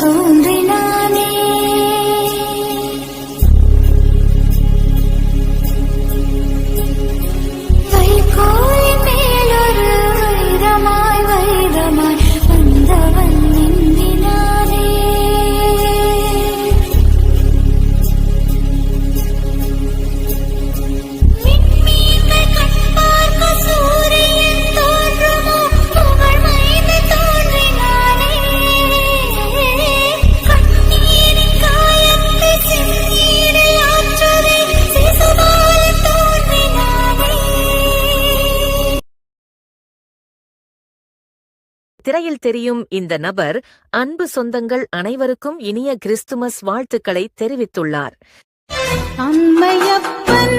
தோன்றினானே. வைகோலின் மேலொரு வைரமாய் வைரமாய் வந்தவன் நின்றினானே. விண்மீன்கள் கண் பார்க்க சூரியன் தோன்றுமோ புகழ் மைந்தன் தோன்றினானே. கண்ணீரின் காயத்தை செந்நீரில் ஆற்றவே சிசுபாலன் தோன்றினானே. திரையில் தெரியும் இந்த நபர் அன்பு சொந்தங்கள் அனைவருக்கும் இனிய கிறிஸ்துமஸ் வாழ்த்துக்களை தெரிவித்துள்ளார். அம்மையப்பன்